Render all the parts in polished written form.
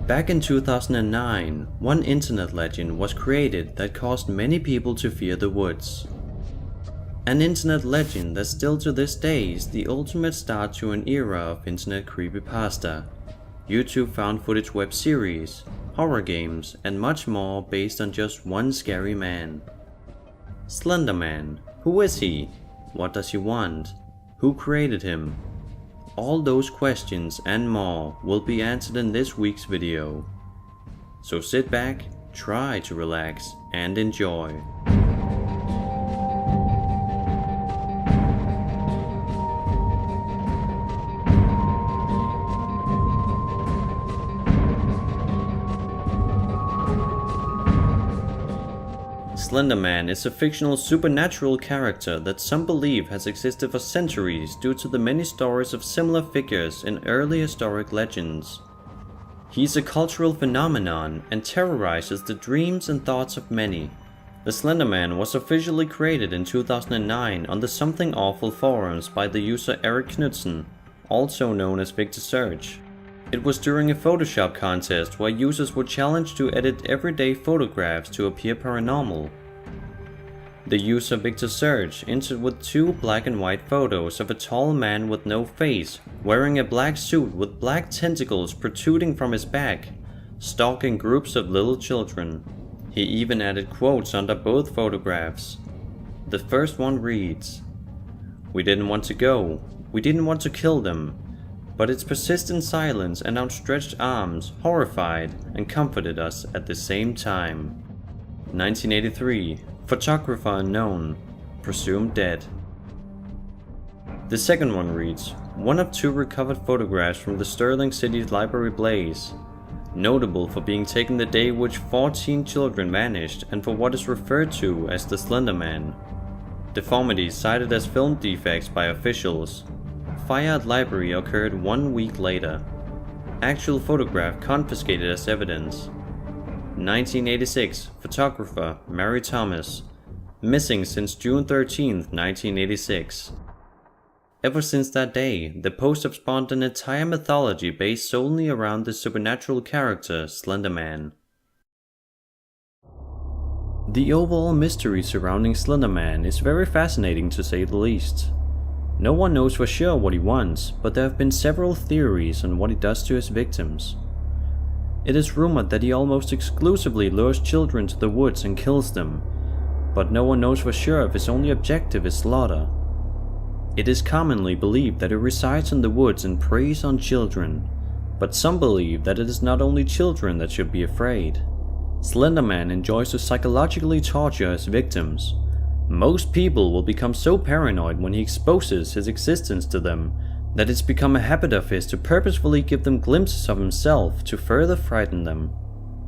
Back in 2009, one internet legend was created that caused many people to fear the woods. An internet legend that still to this day is the ultimate start to an era of internet creepypasta, YouTube found footage web series, horror games, and much more based on just one scary man. Slender Man. Who is he? What does he want? Who created him? All those questions and more will be answered in this week's video. So sit back, try to relax, and enjoy. Slender Man is a fictional supernatural character that some believe has existed for centuries due to the many stories of similar figures in early historic legends. He's a cultural phenomenon and terrorizes the dreams and thoughts of many. The Slender Man was officially created in 2009 on the Something Awful forums by the user Eric Knudsen, also known as Victor Search. It was during a Photoshop contest where users were challenged to edit everyday photographs to appear paranormal. The user Victor Search entered with two black and white photos of a tall man with no face, wearing a black suit with black tentacles protruding from his back, stalking groups of little children. He even added quotes under both photographs. The first one reads, "We didn't want to go, we didn't want to kill them. But its persistent silence and outstretched arms horrified and comforted us at the same time." 1983. Photographer unknown. Presumed dead. The second one reads, "One of two recovered photographs from the Sterling City's library blaze. Notable for being taken the day which 14 children vanished and for what is referred to as the Slender Man. Deformities cited as film defects by officials. Fire at library occurred 1 week later. Actual photograph confiscated as evidence." 1986. Photographer Mary Thomas. Missing since June 13, 1986. Ever since that day, the post have spawned an entire mythology based solely around the supernatural character Slender Man. The overall mystery surrounding Slender Man is very fascinating to say the least. No one knows for sure what he wants, but there have been several theories on what he does to his victims. It is rumored that he almost exclusively lures children to the woods and kills them, but no one knows for sure if his only objective is slaughter. It is commonly believed that he resides in the woods and preys on children, but some believe that it is not only children that should be afraid. Slender Man enjoys to psychologically torture his victims. Most people will become so paranoid when he exposes his existence to them that it's become a habit of his to purposefully give them glimpses of himself to further frighten them.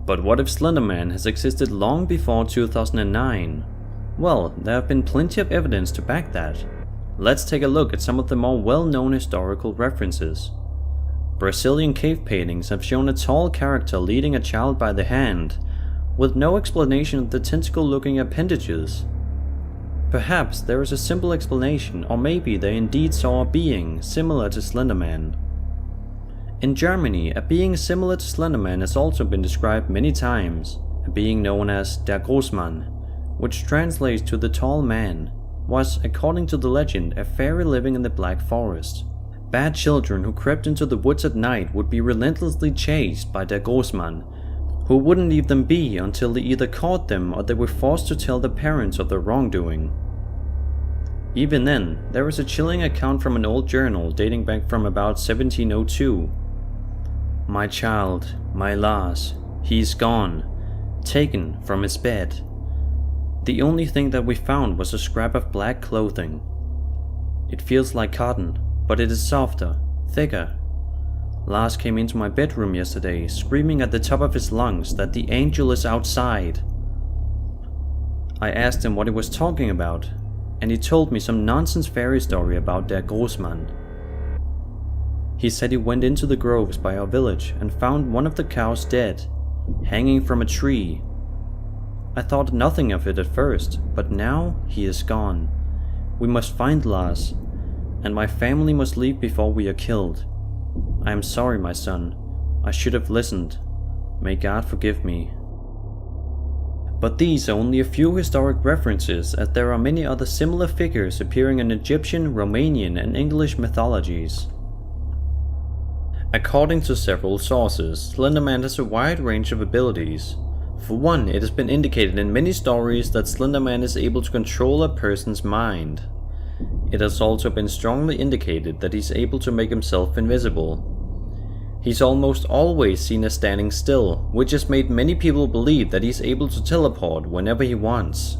But what if Slender Man has existed long before 2009? Well, there have been plenty of evidence to back that. Let's take a look at some of the more well-known historical references. Brazilian cave paintings have shown a tall character leading a child by the hand, with no explanation of the tentacle-looking appendages. Perhaps there is a simple explanation, or maybe they indeed saw a being similar to Slender Man. In Germany, a being similar to Slender Man has also been described many times, a being known as der Großmann, which translates to the tall man, was, according to the legend, a fairy living in the Black Forest. Bad children who crept into the woods at night would be relentlessly chased by der Großmann, who wouldn't leave them be until they either caught them or they were forced to tell their parents of their wrongdoing. Even then, there is a chilling account from an old journal dating back from about 1702. "My child, my Lars, he's gone, taken from his bed. The only thing that we found was a scrap of black clothing. It feels like cotton, but it is softer, thicker. Lars came into my bedroom yesterday, screaming at the top of his lungs that the angel is outside. I asked him what he was talking about, and he told me some nonsense fairy story about der Großmann. He said he went into the groves by our village and found one of the cows dead, hanging from a tree. I thought nothing of it at first, but now he is gone. We must find Lars, and my family must leave before we are killed. I am sorry, my son. I should have listened. May God forgive me. But these are only a few historic references, as there are many other similar figures appearing in Egyptian, Romanian and English mythologies. According to several sources, Slender Man has a wide range of abilities. For one, it has been indicated in many stories that Slender Man is able to control a person's mind. It has also been strongly indicated that he's able to make himself invisible. He's almost always seen as standing still, which has made many people believe that he's able to teleport whenever he wants.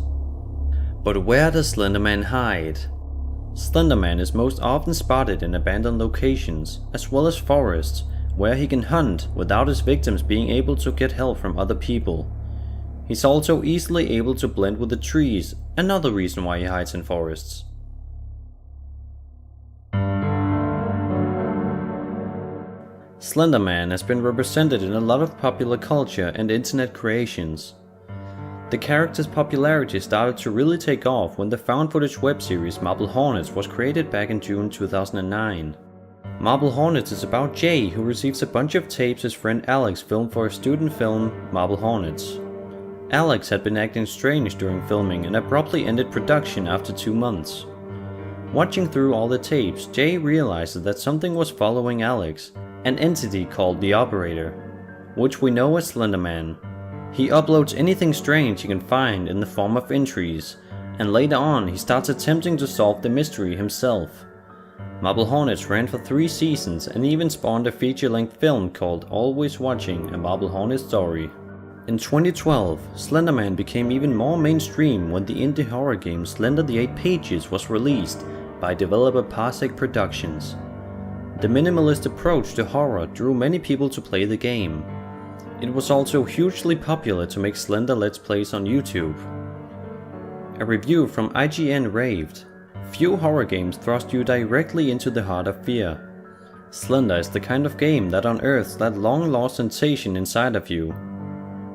But where does Slender Man hide? Slender Man is most often spotted in abandoned locations, as well as forests, where he can hunt without his victims being able to get help from other people. He's also easily able to blend with the trees, another reason why he hides in forests. Slender Man has been represented in a lot of popular culture and internet creations. The character's popularity started to really take off when the found footage web series Marble Hornets was created back in June 2009. Marble Hornets is about Jay, who receives a bunch of tapes his friend Alex filmed for a student film, Marble Hornets. Alex had been acting strange during filming and abruptly ended production after 2 months. Watching through all the tapes, Jay realizes that something was following Alex, an entity called the Operator, which we know as Slender Man. He uploads anything strange he can find in the form of entries, and later on he starts attempting to solve the mystery himself. Marble Hornets ran for 3 seasons and even spawned a feature-length film called Always Watching, a Marble Hornet story. In 2012, Slender Man became even more mainstream when the indie horror game Slender the 8 Pages was released by developer Parsec Productions. The minimalist approach to horror drew many people to play the game. It was also hugely popular to make Slender Let's Plays on YouTube. A review from IGN raved, "Few horror games thrust you directly into the heart of fear. Slender is the kind of game that unearths that long-lost sensation inside of you,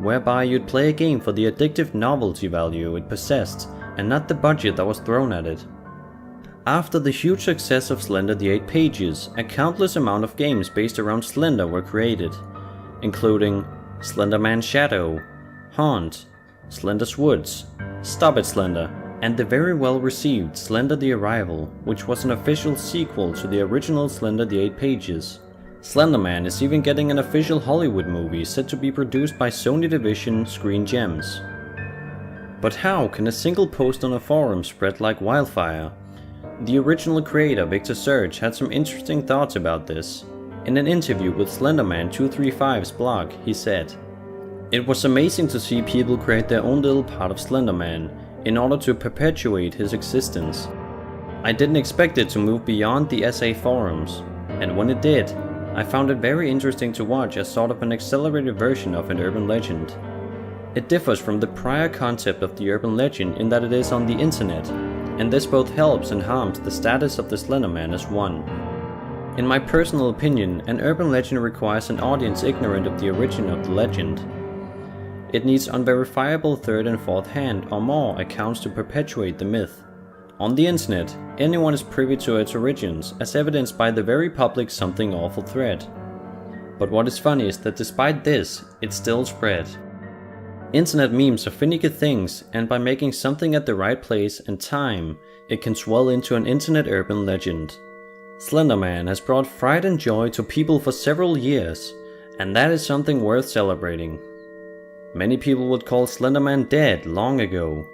whereby you'd play a game for the addictive novelty value it possessed and not the budget that was thrown at it." After the huge success of Slender the 8 Pages, a countless amount of games based around Slender were created, including Slender Man Shadow, Haunt, Slender's Woods, Stop It Slender, and the very well received Slender the Arrival, which was an official sequel to the original Slender the 8 Pages. Slender Man is even getting an official Hollywood movie set to be produced by Sony division Screen Gems. But how can a single post on a forum spread like wildfire? The original creator Victor Surge had some interesting thoughts about this. In an interview with Slenderman235's blog, he said, "It was amazing to see people create their own little part of Slender Man in order to perpetuate his existence. I didn't expect it to move beyond the SA forums, and when it did, I found it very interesting to watch as sort of an accelerated version of an urban legend. It differs from the prior concept of the urban legend in that it is on the internet, and this both helps and harms the status of the Slender Man as one. In my personal opinion, an urban legend requires an audience ignorant of the origin of the legend. It needs unverifiable third and fourth hand or more accounts to perpetuate the myth. On the internet, anyone is privy to its origins, as evidenced by the very public Something Awful thread. But what is funny is that despite this, it still spread. Internet memes are finicky things, and by making something at the right place and time, it can swell into an internet urban legend. Slender Man has brought fright and joy to people for several years, and that is something worth celebrating. Many people would call Slender Man dead long ago,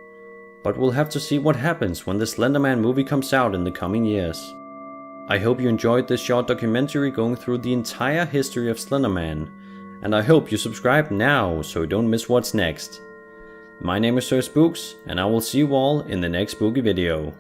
but we'll have to see what happens when the Slender Man movie comes out in the coming years. I hope you enjoyed this short documentary going through the entire history of Slender Man, and I hope you subscribe now so you don't miss what's next. My name is Sir Spooks, and I will see you all in the next spooky video.